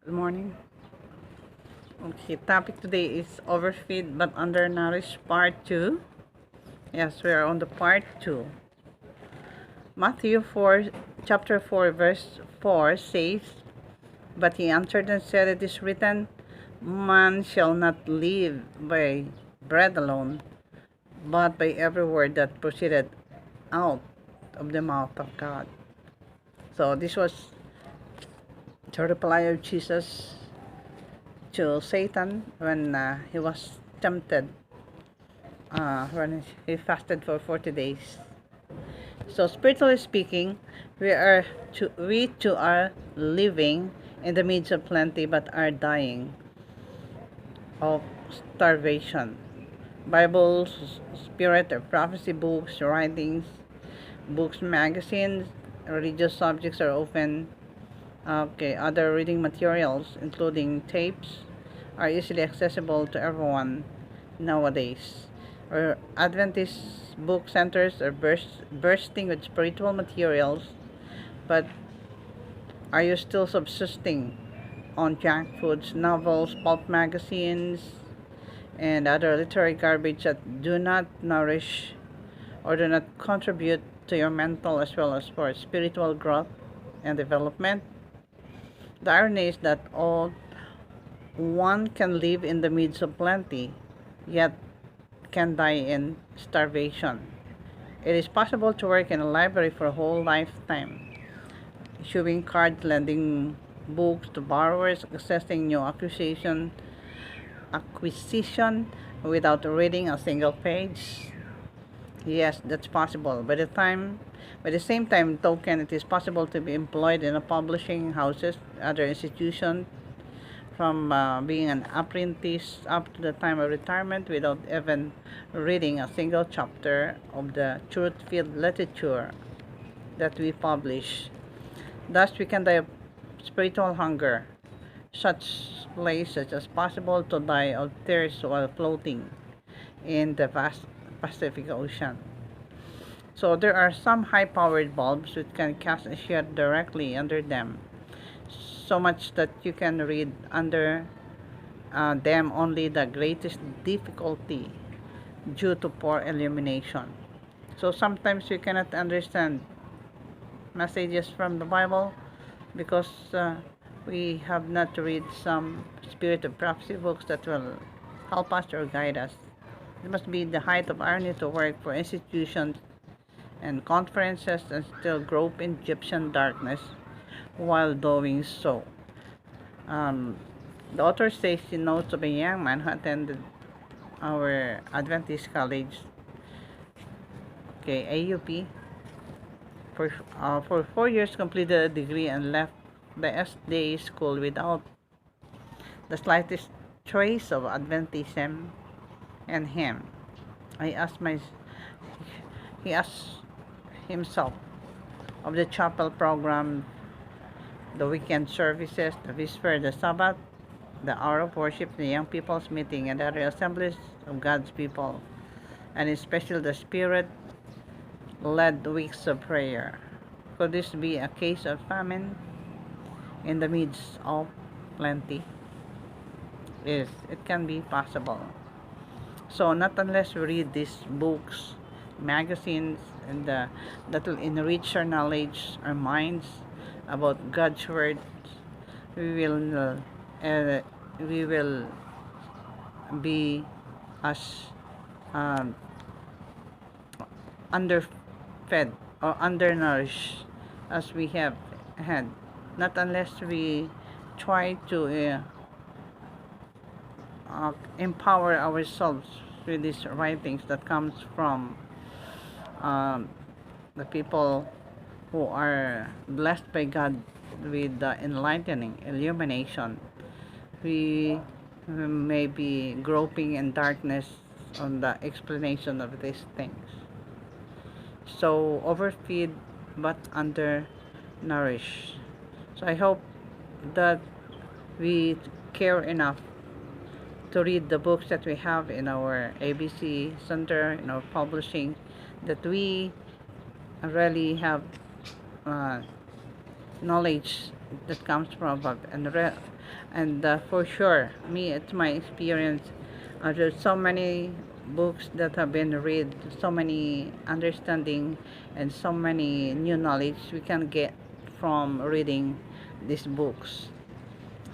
Good morning. Okay, topic today is Overfed But Undernourished Part 2. Yes, we are on the Part 2. Matthew 4, chapter 4, verse 4 says, But he answered and said, It is written, Man shall not live by bread alone, but by every word that proceeded out of the mouth of God. So this was the reply of Jesus to Satan when he was tempted when he fasted for 40 days. So spiritually speaking, we too are living in the midst of plenty but are dying of starvation. Bibles, spirit or prophecy books, writings, books, magazines, religious subjects are often other reading materials, including tapes, are easily accessible to everyone nowadays. Our Adventist book centers are bursting with spiritual materials, but are you still subsisting on junk foods, novels, pulp magazines, and other literary garbage that do not nourish or do not contribute to your mental as well as for spiritual growth and development? The irony is that all one can live in the midst of plenty, yet can die in starvation. It is possible to work in a library for a whole lifetime, issuing cards, lending books to borrowers, accessing new acquisition without reading a single page. Yes, that's possible. By the same time token, it is possible to be employed in a publishing houses, other institutions, from being an apprentice up to the time of retirement without even reading a single chapter of the truth-filled literature that we publish. Thus, we can die of spiritual hunger, such places as possible to die of thirst while floating in the vast Pacific Ocean. So there are some high-powered bulbs which can cast a shade directly under them, so much that you can read under them only the greatest difficulty due to poor illumination. So sometimes we cannot understand messages from the Bible because we have not read some spirit of prophecy books that will help us or guide us. It must be the height of irony to work for institutions and conferences and still grope in Egyptian darkness while doing so. Um, the author says she knows of a young man who attended our Adventist college, okay, AUP, for 4 years, completed a degree and left the SDA school without the slightest trace of Adventism in him. I asked my, he asked himself of the chapel program, the weekend services, the whisper, the Sabbath, the hour of worship, the young people's meeting, and other assemblies of God's people, and especially the Spirit-led weeks of prayer. Could this be a case of famine in the midst of plenty? Yes, it can be possible. So not unless we read these books, magazines, and that will enrich our knowledge, our minds about God's word, we will uh, we will be as um, underfed or undernourished as we have had. Not unless we try to empower ourselves with these writings that comes from um, the people who are blessed by God with the enlightening illumination. We may be groping in darkness on the explanation of these things. So overfeed but undernourished. So I hope that we care enough to read the books that we have in our ABC Center, in our publishing, that we really have uh, knowledge that comes from above. And for sure, me, it's my experience. There's so many books that have been read, so many understanding, and so many new knowledge we can get from reading these books.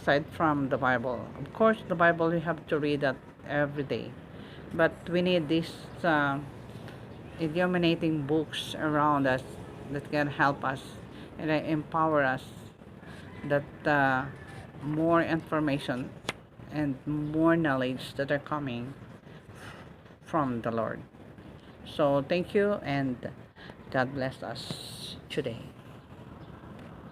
Aside from the Bible, of course, the Bible we have to read that every day, but we need these illuminating books around us that can help us and empower us, that more information and more knowledge that are coming from the Lord. So thank you, and God bless us today.